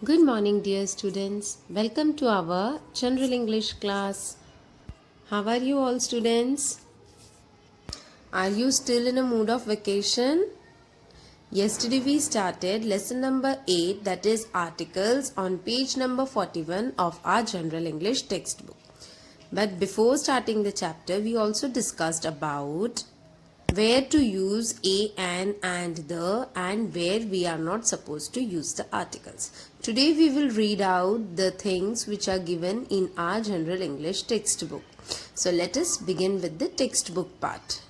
Good morning, dear students. Welcome to our General English class. How are you all, students? Are you still in a mood of vacation? Yesterday we started lesson number 8, that is articles, on page number 41 of our General English textbook. But before starting the chapter, we also discussed about where to use a, an, and the, and where we are not supposed to use the articles. Today we will read out the things which are given in our General English textbook. So let us begin with the textbook part.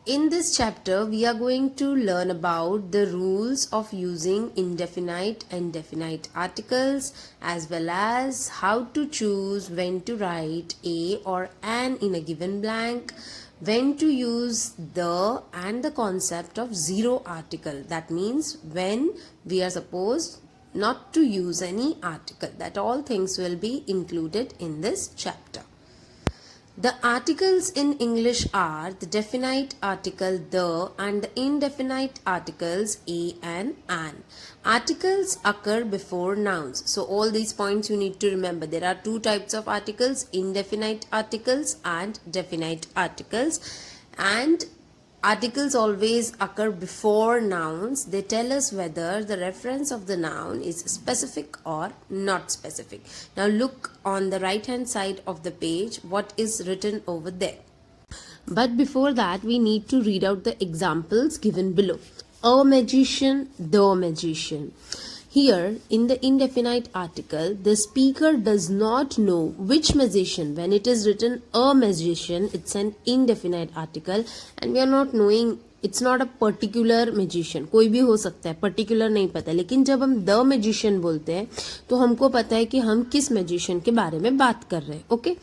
In this chapter, we are going to learn about the rules of using indefinite and definite articles, as well as how to choose when to write a or an in a given blank, when to use the, and the concept of zero article. That means when we are supposed not to use any article. That all things will be included in this chapter. The articles in English are the definite article the and the indefinite articles a and an. Articles occur before nouns. So all these points you need to remember. There are two types of articles, indefinite articles and definite articles. And articles always occur before nouns. They tell us whether the reference of the noun is specific or not specific. Now look on the right hand side of the page what is written over there. But before that we need to read out the examples given below. A magician, the magician. Here, in the indefinite article, the speaker does not know which magician. When it is written a magician, it's an indefinite article and we are not knowing, it's not a particular magician. कोई भी हो सकता है, particular नहीं पता. लेकिन जब हम the magician बोलते हैं तो हमको पता है कि हम किस magician के बारे में बात कर रहे हैं. Okay?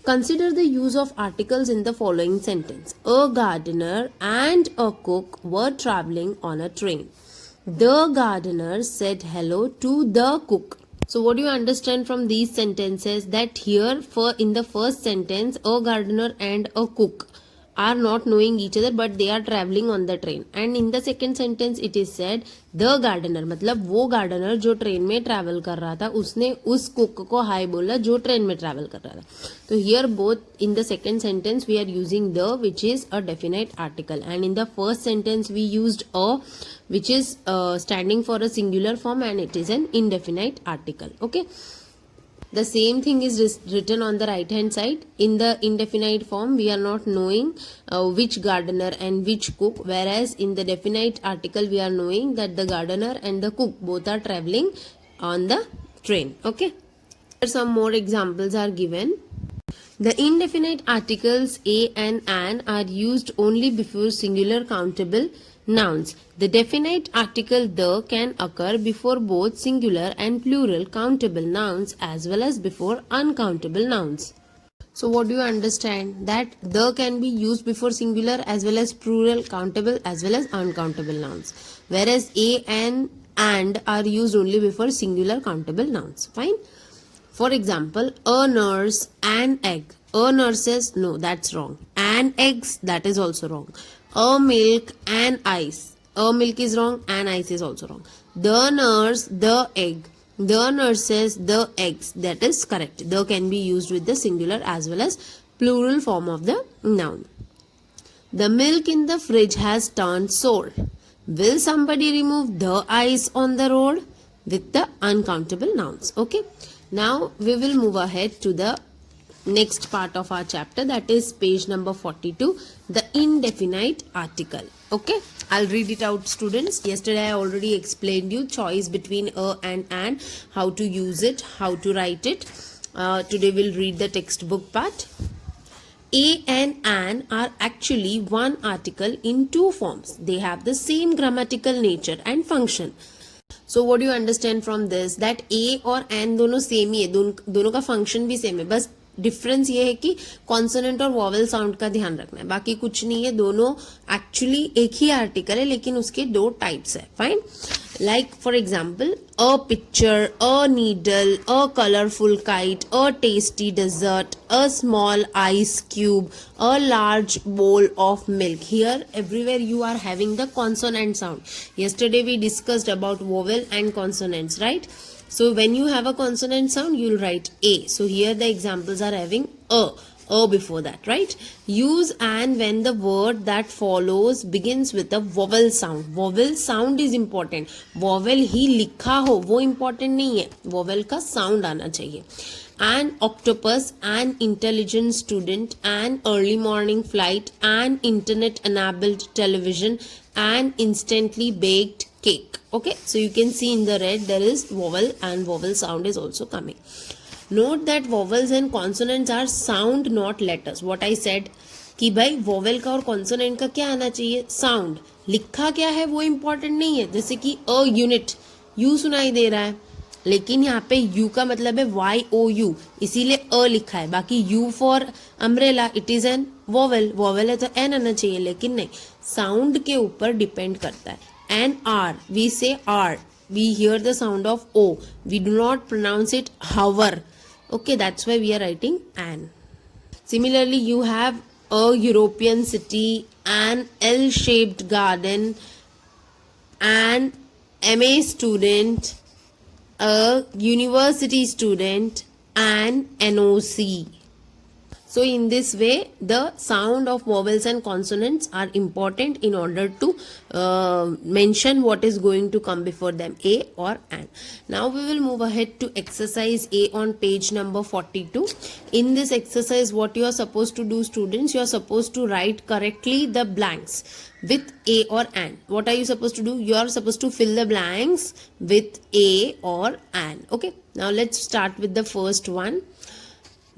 Consider the use of articles in the following sentence. A gardener and a cook were traveling on a train. The gardener said hello to the cook. So what do you understand from these sentences? That here in the first sentence, a gardener and a cook are not knowing each other but they are traveling on the train. And in the second sentence it is said the gardener, मतलब वो gardener जो train में travel कर रहा था उसने उस cook को हाय बोला जो ट्रेन में ट्रैवल कर रहा था. तो here both in the second sentence we are using the, which is a definite article, and in the first sentence we used a, which is standing for a singular form and it is an indefinite article. Okay. The same thing is written on the right hand side. In the indefinite form we are not knowing which gardener and which cook, whereas in the definite article we are knowing that the gardener and the cook both are traveling on the train. Okay. Here some more examples are given. The indefinite articles a and an are used only before singular countable nouns. The definite article the can occur before both singular and plural countable nouns as well as before uncountable nouns. So what do you understand? That the can be used before singular as well as plural countable as well as uncountable nouns. Whereas a and are used only before singular countable nouns. Fine? For example, a nurse, an egg. A nurses, no, that's wrong. An eggs, that is also wrong. A milk, an ice. A milk is wrong, an ice is also wrong. The nurse, the egg. The nurses, the eggs, that is correct. The can be used with the singular as well as plural form of the noun. The milk in the fridge has turned sour. Will somebody remove the ice on the road? With the uncountable nouns. Okay. Now we will move ahead to the next part of our chapter, that is page number 42, the indefinite article. Okay, I'll read it out, students. Yesterday I already explained you choice between a and an, how to use it, how to write it. Today we'll read the textbook part. A and an are actually one article in two forms. They have the same grammatical nature and function. So what do you understand from this? That a और an दोनों same ही है, दोनों का function भी same है, बस difference ये है कि कॉन्सोनेंट और वॉवेल साउंड का ध्यान रखना है, बाकी कुछ नहीं है. दोनों एक्चुअली एक ही आर्टिकल है लेकिन उसके दो टाइप्स है. Fine. Like for example, a picture, a needle, a colorful kite, a tasty dessert, a small ice cube, a large bowl of milk. Here everywhere you are having the consonant sound. Yesterday we discussed about vowel and consonants, right? So when you have a consonant sound, you'll write A. So here the examples are having a before that, right? Use and when the word that follows begins with a vowel sound. Vowel sound is important. Vowel ही लिखा हो वो important नहीं है, vowel का sound आना चाहिए. An octopus, an intelligent student, an early morning flight, an internet enabled television, an instantly baked cake. Okay, so you can see in the red there is vowel and vowel sound is also coming. Note that vowels and consonants are sound not letters. What I said कि भाई vowel का और consonant का क्या आना चाहिए, sound. लिखा क्या है वो important नहीं है. जैसे कि a unit, u सुनाई दे रहा है, लेकिन यहाँ पे u का मतलब है YOU, इसीलिए अ लिखा है. बाकी u for umbrella, it is an vowel. Vowel है तो एन आना चाहिए, लेकिन नहीं, साउंड के ऊपर डिपेंड करता है. An hour, we say hour, we hear the sound of O, we do not pronounce it hour. Okay, that's why we are writing an. Similarly, you have a European city, an L-shaped garden, an MA student, a university student, an NOC. So in this way, the sound of vowels and consonants are important in order to mention what is going to come before them, a or an. Now we will move ahead to exercise A on page number 42. In this exercise, what you are supposed to do, students, you are supposed to write correctly the blanks with a or an. What are you supposed to do? You are supposed to fill the blanks with a or an. Okay, now let's start with the first one.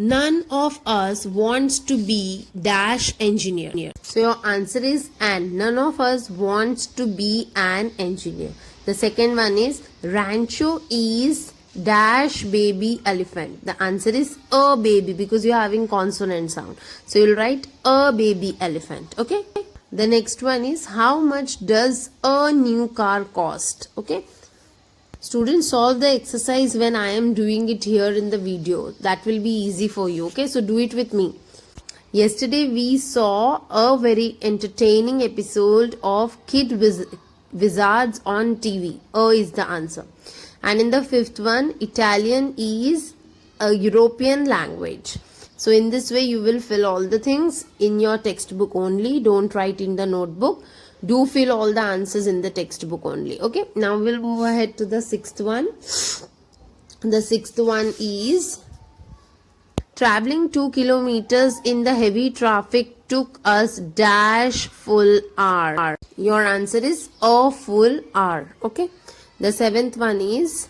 None of us wants to be dash engineer. So your answer is an. None of us wants to be an engineer. The second one is Rancho is dash baby elephant. The answer is a baby because you are having consonant sound. So you'll write a baby elephant. Okay. The next one is how much does a new car cost? Okay. Students, solve the exercise when I am doing it here in the video. That will be easy for you. Okay, so do it with me. Yesterday we saw a very entertaining episode of Kid Wizards on TV. A is the answer. And in the fifth one, Italian is a European language. So in this way you will fill all the things in your textbook only. Don't write in the notebook. Do fill all the answers in the textbook only. Okay, now we'll move ahead to the sixth one. The sixth one is traveling 2 kilometers in the heavy traffic took us dash full hour. Your answer is a full hour. Okay, the seventh one is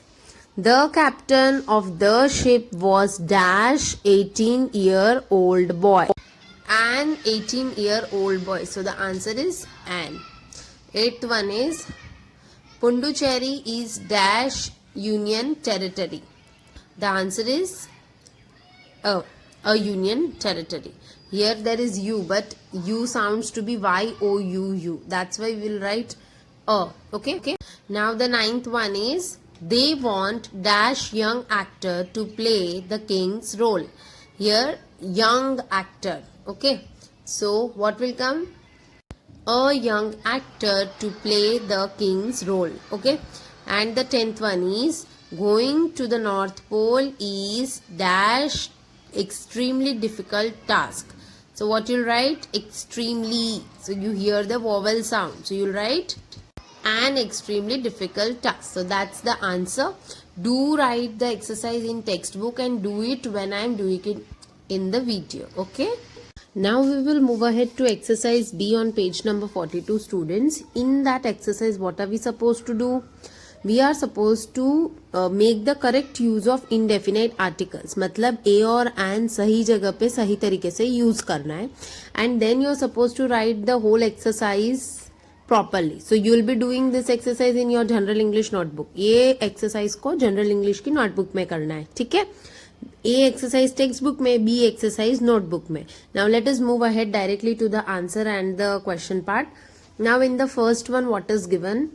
the captain of the ship was dash 18-year-old boy. An 18-year-old boy. So the answer is an. Eighth one is Pondicherry is dash union territory. The answer is a union territory. Here there is U, but U sounds to be YOUU. That's why we'll write a. Okay. Now the ninth one is they want dash young actor to play the king's role. Here young actor. Okay, so what will come? A young actor to play the king's role. Okay, and the 10th one is going to the North Pole is dash extremely difficult task. So what you'll write? Extremely. So you hear the vowel sound. So you'll write an extremely difficult task. So that's the answer. Do write the exercise in textbook and do it when I am doing it in the video. Okay. Now we will move ahead to exercise B on page number 42, students. In that exercise, what are we supposed to do? We are supposed to make the correct use of indefinite articles. मतलब a और an सही जगह पे सही तरीके से use करना है. And then you are supposed to write the whole exercise properly. So you will be doing this exercise in your general English notebook. ये exercise को general English की notebook में करना है. ठीक है? A exercise textbook में, B exercise notebook में. Now let us move ahead directly to the answer and the question part. Now in the first one, what is given?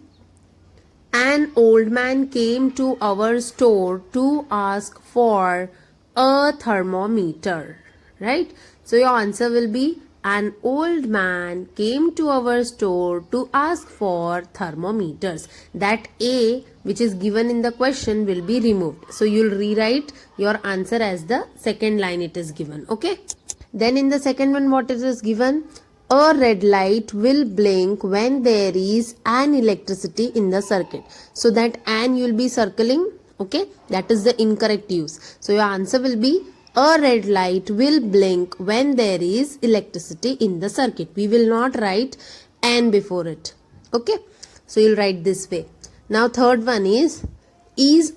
An old man came to our store to ask for a thermometer. Right? So your answer will be an old man came to our store to ask for thermometers. That A, which is given in the question, will be removed. So you'll rewrite your answer as the second line it is given. Okay. Then in the second one, what it is given? A red light will blink when there is an electricity in the circuit. So that an you'll be circling. Okay. That is the incorrect use. So your answer will be a red light will blink when there is electricity in the circuit. We will not write an before it. Okay. So you'll write this way. Now third one is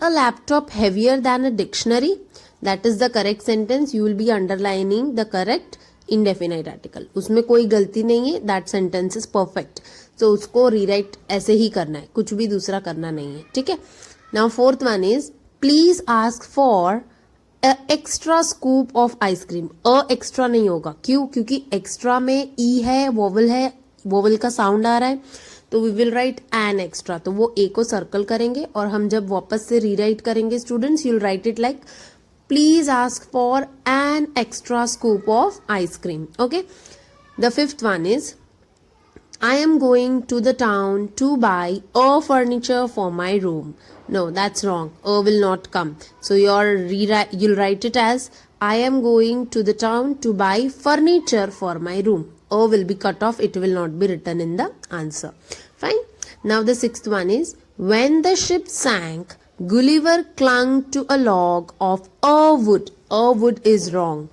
a laptop heavier than a dictionary? That is the correct sentence. You will be underlining the correct indefinite article. उसमें कोई गलती नहीं है. That sentence is perfect. So उसको rewrite ऐसे ही करना है. कुछ भी दूसरा करना नहीं है. ठीक है. Now fourth one is please ask for a extra scoop of ice cream. A extra नहीं होगा. क्यों? क्योंकि extra में e है, vowel का sound आ रहा है. तो we will write an extra. तो वो ए को सर्कल करेंगे और हम जब वापस से रीराइट करेंगे students, you will write it like please ask for an extra scoop of ice cream. Okay. The fifth one is I am going to the town to buy a furniture for my room. No, that's wrong. A will not come. So you'll write it as I am going to the town to buy furniture for my room. A will be cut off. It will not be written in the answer. Fine. Now the sixth one is when the ship sank, Gulliver clung to a log of a wood. A wood is wrong.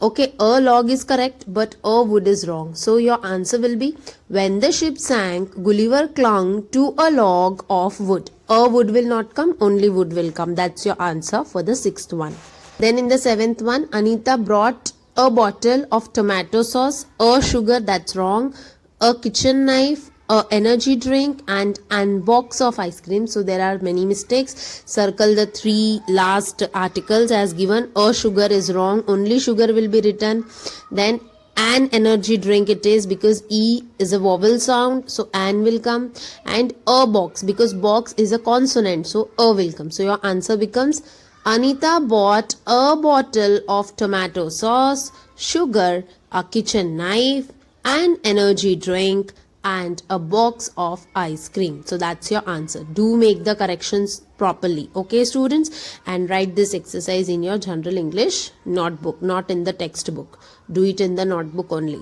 Okay, a log is correct, but a wood is wrong. So your answer will be when the ship sank, Gulliver clung to a log of wood. A wood will not come, only wood will come. That's your answer for the sixth one. Then in the seventh one, Anita brought a bottle of tomato sauce, a sugar, that's wrong, a kitchen knife, a energy drink and an box of ice cream. So there are many mistakes. Circle the three last articles as given. A sugar is wrong, only sugar will be written. Then an energy drink it is because E is a vowel sound, so an will come. And a box because box is a consonant, so a will come. So your answer becomes Anita bought a bottle of tomato sauce, sugar, a kitchen knife, an energy drink and a box of ice cream. So that's your answer. Do make the corrections properly. Okay students, and write this exercise in your general English notebook, not in the textbook. Do it in the notebook only.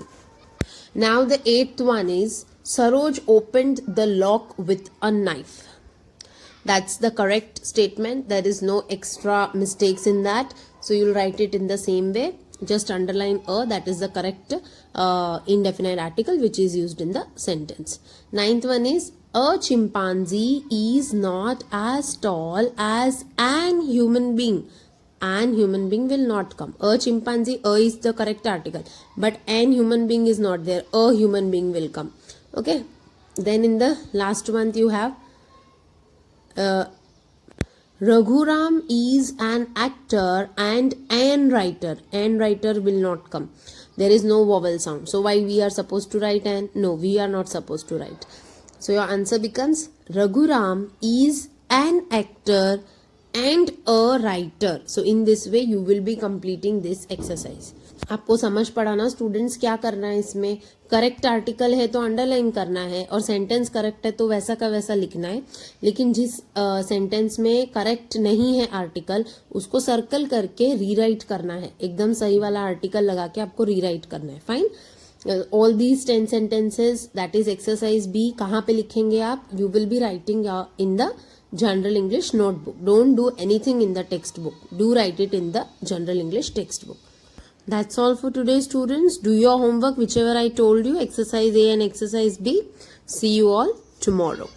Now the eighth one is Saroj opened the lock with a knife. That's the correct statement. There is no extra mistakes in that. So you'll write it in the same way. Just underline a, that is the correct indefinite article which is used in the sentence. Ninth one is a chimpanzee is not as tall as an human being. An human being will not come. A chimpanzee, a is the correct article, but an human being is not there. A human being will come. Okay. Then in the last one you have Raghuram is an actor and an writer. An writer will not come. There is no vowel sound. So why we are supposed to write an? No, we are not supposed to write. So your answer becomes Raghuram is an actor and a writer. So in this way you will be completing this exercise. आपको समझ पड़ा ना students? क्या करना है इसमें? Correct article है तो अंडरलाइन करना है और सेंटेंस करेक्ट है तो वैसा का वैसा लिखना है. लेकिन जिस सेंटेंस में करेक्ट नहीं है आर्टिकल उसको सर्कल करके रीराइट करना है. एकदम सही वाला आर्टिकल लगा के आपको रीराइट करना है. Fine. All these 10 sentences, that is exercise B. कहाँ पे लिखेंगे आप? You will be writing in the General English notebook. Don't do anything in the textbook. Do write it in the General English textbook. That's all for today students. Do your homework whichever I told you, exercise A and exercise B. See you all tomorrow.